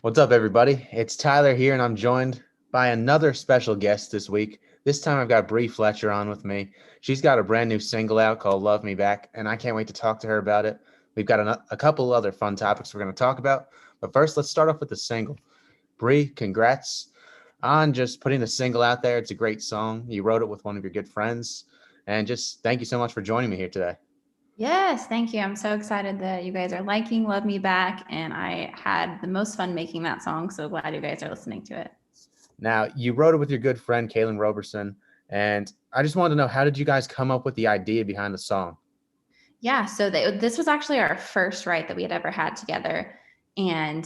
What's up, everybody? It's Tyler here, and I'm joined by another special guest this week. This time I've got BRI FLETCHER on with me. She's got a brand new single out called Love Me Back, and I can't wait to talk to her about it. We've got a couple other fun topics we're going to talk about, but first, let's start off with the single. BRI, congrats on just putting the single out there. It's a great song. You wrote it with one of your good friends, and just thank you so much for joining me here today. Yes, thank you. I'm so excited that you guys are liking Love Me Back, and I had the most fun making that song. So glad you guys are listening to it. Now, you wrote it with your good friend, Kaylin Roberson, and I just wanted to know, how did you guys come up with the idea behind the song? Yeah, so this was actually our first write that we had ever had together. And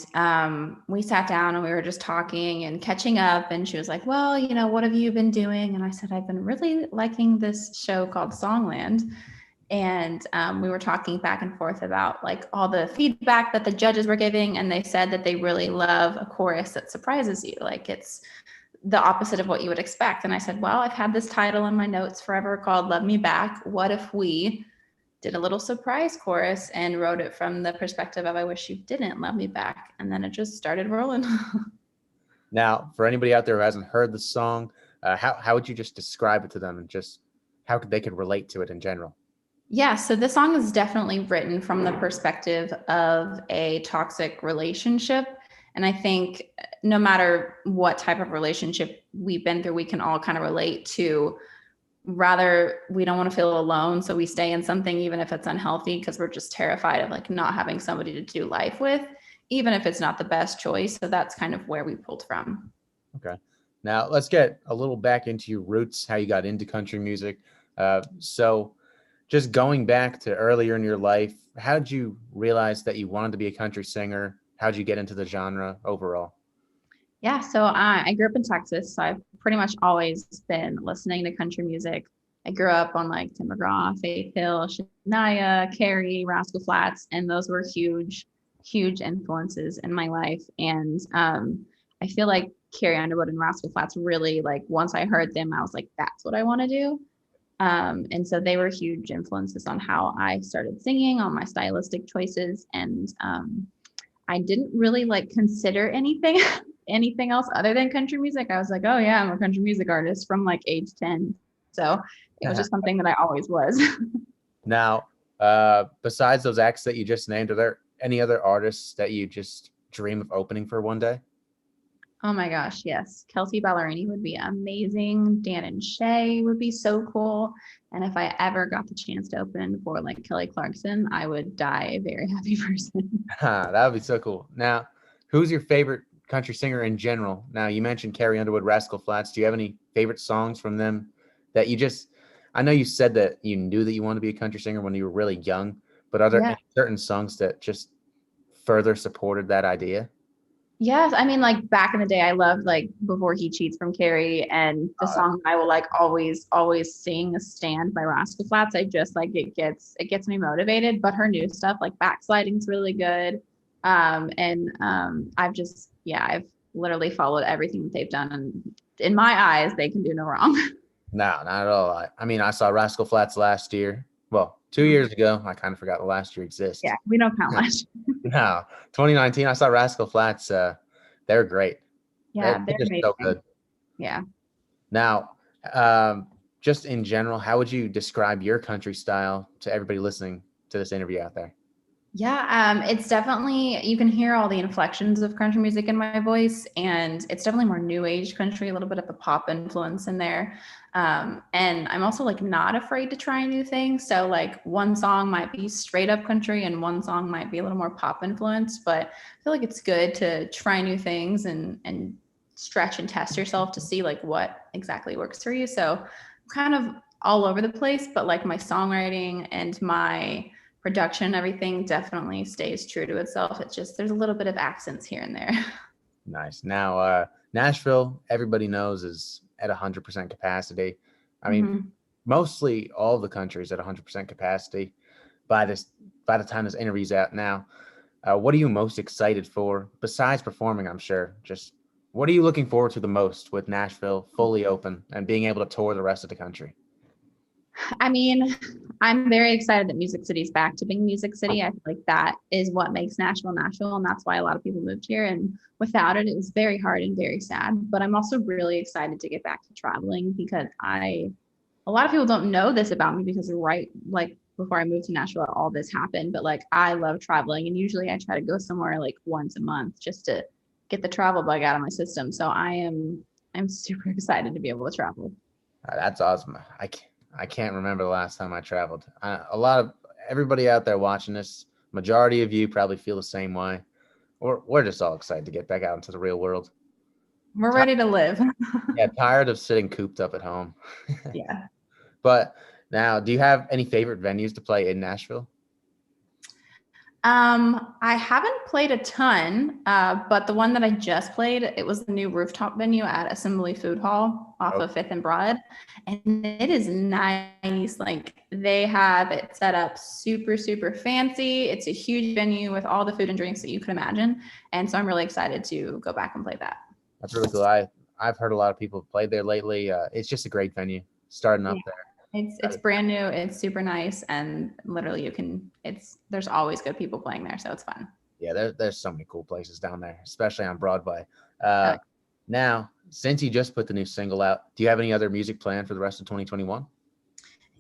we sat down and we were just talking and catching up. And she was like, well, what have you been doing? And I said, I've been really liking this show called Songland. And we were talking back and forth about like all the feedback that the judges were giving, and they said that they really love a chorus that surprises you, like it's the opposite of what you would expect. And I said, well, I've had this title in my notes forever called Love Me Back. What if we did a little surprise chorus and wrote it from the perspective of I wish you didn't love me back? And then it just started rolling. Now, for anybody out there who hasn't heard the song, how would you just describe it to them, and just how they could relate to it in general? Yeah, so this song is definitely written from the perspective of a toxic relationship. And I think no matter what type of relationship we've been through, we can all kind of relate to, rather we don't want to feel alone, so we stay in something even if it's unhealthy, because we're just terrified of like not having somebody to do life with, even if it's not the best choice. So that's kind of where we pulled from. Okay. Now, let's get a little back into your roots, how you got into country music. So, just going back to earlier in your life, how did you realize that you wanted to be a country singer? How did you get into the genre overall? Yeah, so I grew up in Texas, so I've pretty much always been listening to country music. I grew up on like Tim McGraw, Faith Hill, Shania, Carrie, Rascal Flatts, and those were huge, huge influences in my life. And I feel like Carrie Underwood and Rascal Flatts really, like, once I heard them, I was like, that's what I want to do. And so they were huge influences on how I started singing, on my stylistic choices. And I didn't really like consider anything anything else other than country music. I was like, oh yeah, I'm a country music artist from like age 10. So it was just something that I always was. Now, besides those acts that you just named, are there any other artists that you just dream of opening for one day? Oh my gosh, yes. Kelsey Ballerini would be amazing. Dan and Shay would be so cool. And if I ever got the chance to open for like Kelly Clarkson, I would die a very happy person. That would be so cool. Now, who's your favorite country singer in general? Now, you mentioned Carrie Underwood, Rascal Flatts. Do you have any favorite songs from them that you just, I know you said that you knew that you wanted to be a country singer when you were really young, but are there Yeah. any certain songs that just further supported that idea? Yes, I mean, like back in the day, I loved like Before He Cheats from Carrie, and the song I will like always sing is Stand by Rascal Flatts. I just like it gets me motivated. But her new stuff, like Backsliding's really good. I've just, yeah, I've literally followed everything that they've done, and in my eyes, they can do no wrong. No, not at all. I mean, I saw Rascal Flatts last year. Well, 2 years ago. I kind of forgot the last year Yeah, exists. we don't count last. No, 2019, I saw Rascal Flatts. They're great. They're Yeah, they're just so amazing. good. Yeah. Now, just in general, how would you describe your country style to everybody listening to this interview out there? Yeah, it's definitely, you can hear all the inflections of country music in my voice, and it's definitely more new age country, a little bit of a pop influence in there. And I'm also like not afraid to try new things. So like one song might be straight up country and one song might be a little more pop influenced, but I feel like it's good to try new things and stretch and test yourself to see like what exactly works for you. So I'm kind of all over the place, but like my songwriting and my production, everything definitely stays true to itself. It's just there's a little bit of accents here and there. Nice. Now, Nashville, everybody knows, is at 100% capacity. I mean, Mm-hmm. mostly all the countries at 100% capacity by this by the time this interview's out. Now, what are you most excited for besides performing? I'm sure. Just what are you looking forward to the most with Nashville fully open and being able to tour the rest of the country? I mean, I'm very excited that Music City's back to being Music City. I feel like that is what makes Nashville Nashville, and that's why a lot of people moved here. And without it, it was very hard and very sad. But I'm also really excited to get back to traveling because a lot of people don't know this about me because right like before I moved to Nashville, all this happened. But like I love traveling, and usually I try to go somewhere like once a month just to get the travel bug out of my system. So I'm super excited to be able to travel. That's awesome. I can't remember the last time I traveled. A lot of everybody out there watching this, majority of you probably feel the same way. We're just all excited to get back out into the real world. We're ready to live. Yeah, tired of sitting cooped up at home. Yeah. But now, do you have any favorite venues to play in Nashville? I haven't played a ton, but the one that I just played, it was the new rooftop venue at Assembly Food Hall off Oh, of Fifth and Broad, and it is nice. Like they have it set up super, super fancy. It's a huge venue with all the food and drinks that you could imagine, and so I'm really excited to go back and play that. that's really cool. I've heard a lot of people have played there lately. It's just a great venue. Starting Yeah. up there. It's brand new. It's super nice, and literally you can. There's always good people playing there, so it's fun. Yeah, there's so many cool places down there, especially on Broadway. Uh, Now, since you just put the new single out, do you have any other music planned for the rest of 2021?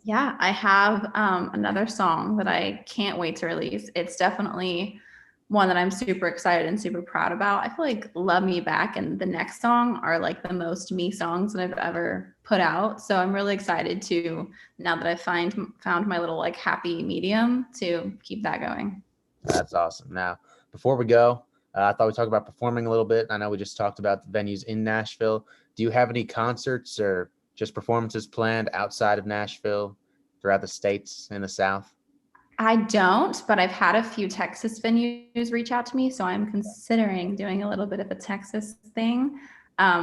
Yeah, I have another song that I can't wait to release. It's definitely one that I'm super excited and super proud about. I feel like Love Me Back and the next song are like the most me songs that I've ever put out. So I'm really excited to, now that I've found my little like happy medium, to keep that going. That's awesome. Now, before we go, I thought we'd talk about performing a little bit. I know we just talked about the venues in Nashville. Do you have any concerts or just performances planned outside of Nashville throughout the states in the South? I don't, but I've had a few Texas venues reach out to me, so I'm considering doing a little bit of a Texas thing.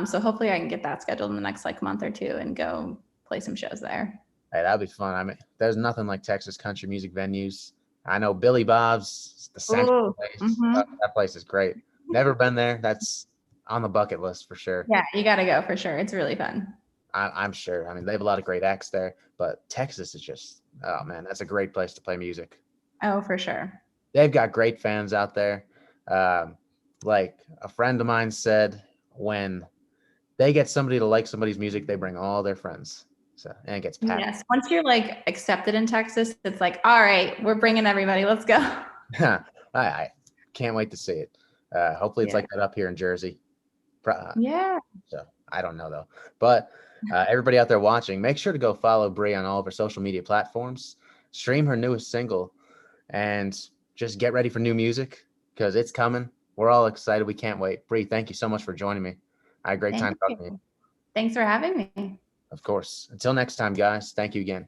So hopefully I can get that scheduled in the next like month or two and go play some shows there. Hey, that'd be fun. I mean, there's nothing like Texas country music venues. I know Billy Bob's, the Central Oh, place. hmm, That place is great. Never been there. That's on the bucket list for sure. yeah, you got to go for sure. It's really fun. I'm sure. I mean, they have a lot of great acts there, but Texas is just, oh man, that's a great place to play music. Oh, for sure. They've got great fans out there. Um, like a friend of mine said, when they get somebody to like somebody's music, they bring all their friends. So, and it gets packed. Yes. Once you're like accepted in Texas, it's like, all right, we're bringing everybody. Let's go. I can't wait to see it. Hopefully, it's Yeah. like that up here in Jersey. Yeah. So I don't know though. But everybody out there watching, make sure to go follow Brie on all of her social media platforms. Stream her newest single, and just get ready for new music because it's coming. We're all excited. We can't wait. Brie, thank you so much for joining me. I had a great time Thank talking to you. you. Thanks for having me. Of course. Until next time, guys. Thank you again.